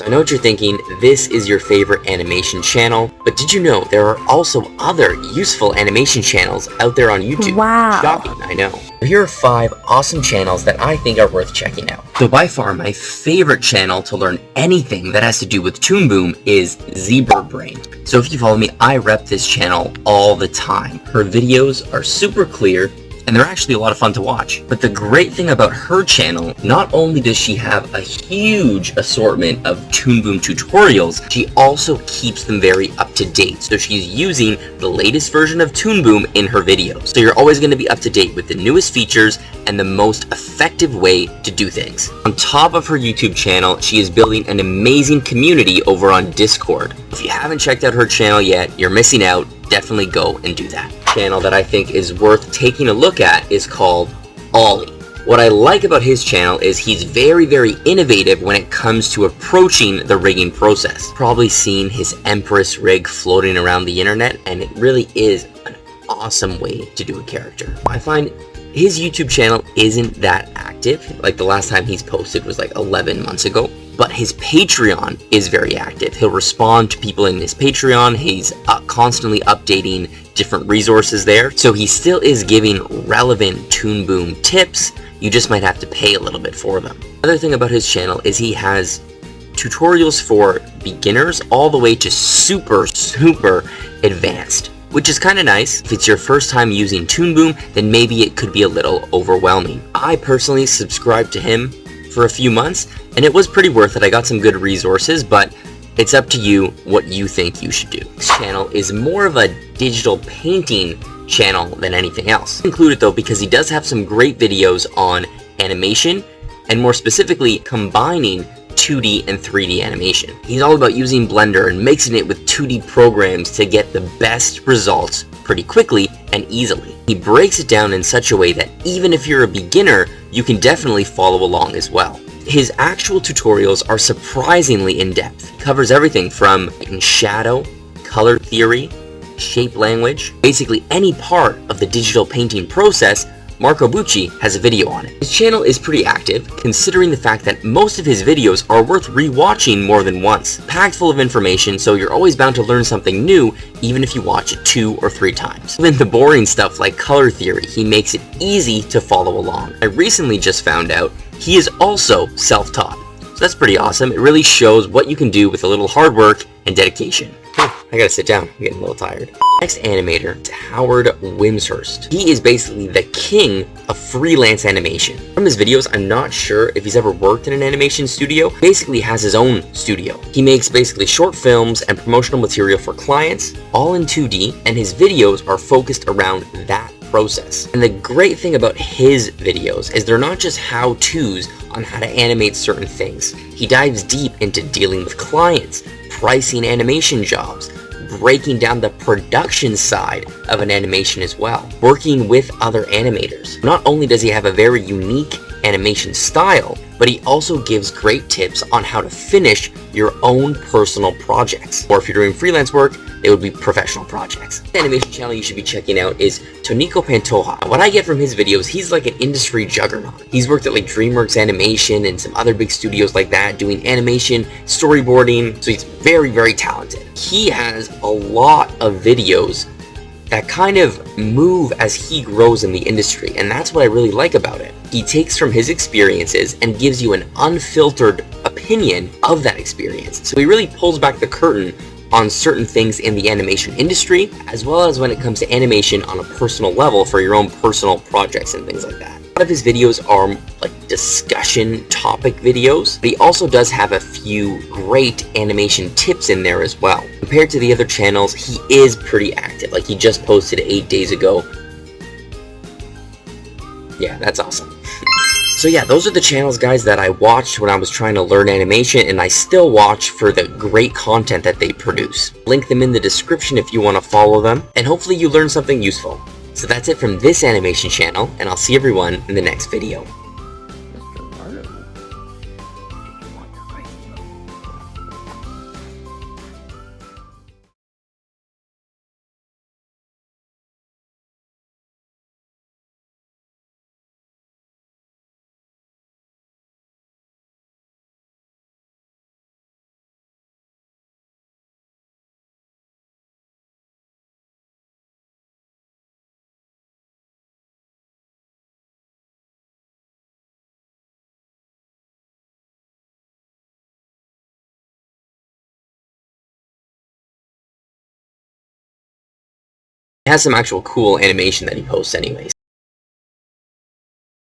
I know what you're thinking, this is your favorite animation channel, but did you know there are also other useful animation channels out there on YouTube? Wow. Shocking, I know. Here are 5 awesome channels that I think are worth checking out. So by far, my favorite channel to learn anything that has to do with Toon Boom is ZeBirdBrain. So if you follow me, I rep this channel all the time. Her videos are super clear, and they're actually a lot of fun to watch. But the great thing about her channel, not only does she have a huge assortment of Toon Boom tutorials, she also keeps them very up to date. So she's using the latest version of Toon Boom in her videos. So you're always going to be up to date with the newest features and the most effective way to do things. On top of her YouTube channel, she is building an amazing community over on Discord. If you haven't checked out her channel yet, you're missing out. Definitely go and do that. Channel that I think is worth taking a look at is called Oli. What I like about his channel is he's very innovative when it comes to approaching the rigging process. Probably seen his Empress rig floating around the internet, and it really is an awesome way to do a character. I find his YouTube channel isn't that active. Like the last time he's posted was like 11 months ago. But his Patreon is very active. He'll respond to people in his Patreon. He's constantly updating different resources there. So he still is giving relevant Toon Boom tips. You just might have to pay a little bit for them. Another thing about his channel is he has tutorials for beginners all the way to super advanced, which is kind of nice. If it's your first time using Toon Boom, then maybe it could be a little overwhelming. I personally subscribed to him for a few months, and it was pretty worth it. I got some good resources, but it's up to you what you think you should do. This channel is more of a digital painting channel than anything else. Included though, because he does have some great videos on animation, and more specifically, combining 2D and 3D animation. He's all about using Blender and mixing it with 2D programs to get the best results pretty quickly and easily. He breaks it down in such a way that even if you're a beginner, you can definitely follow along as well. His actual tutorials are surprisingly in-depth. He covers everything from shadow, color theory, shape language, basically any part of the digital painting process. Marcobucci has a video on it. His channel is pretty active, considering the fact that most of his videos are worth re-watching more than once. Packed full of information, so you're always bound to learn something new, even if you watch it 2 or 3 times. Even the boring stuff like color theory, he makes it easy to follow along. I recently just found out he is also self-taught. So that's pretty awesome. It really shows what you can do with a little hard work and dedication. I gotta sit down, I'm getting a little tired. Next animator is HowardWimshurst. He is basically the king of freelance animation. From his videos, I'm not sure if he's ever worked in an animation studio. Basically has his own studio. He makes basically short films and promotional material for clients, all in 2D, and his videos are focused around that process. And the great thing about his videos is they're not just how-tos on how to animate certain things. He dives deep into dealing with clients, pricing animation jobs, breaking down the production side of an animation as well, working with other animators. Not only does he have a very unique animation style, but he also gives great tips on how to finish your own personal projects. Or if you're doing freelance work, it would be professional projects. The animation channel you should be checking out is TonikoPantoja. What I get from his videos, he's like an industry juggernaut. He's worked at like DreamWorks Animation and some other big studios like that, doing animation, storyboarding, so he's very talented. He has a lot of videos that kind of move as he grows in the industry, and that's what I really like about it. He takes from his experiences and gives you an unfiltered opinion of that experience. So he really pulls back the curtain on certain things in the animation industry, as well as when it comes to animation on a personal level for your own personal projects and things like that. A lot of his videos are like discussion topic videos, but he also does have a few great animation tips in there as well. Compared to the other channels, he is pretty active. Like he just posted 8 days ago. Yeah, that's awesome. So yeah, those are the channels, guys, that I watched when I was trying to learn animation, and I still watch for the great content that they produce. Link them in the description if you want to follow them, and hopefully you learn something useful. So that's it from this animation channel, and I'll see everyone in the next video. has some actual cool animation that he posts anyways.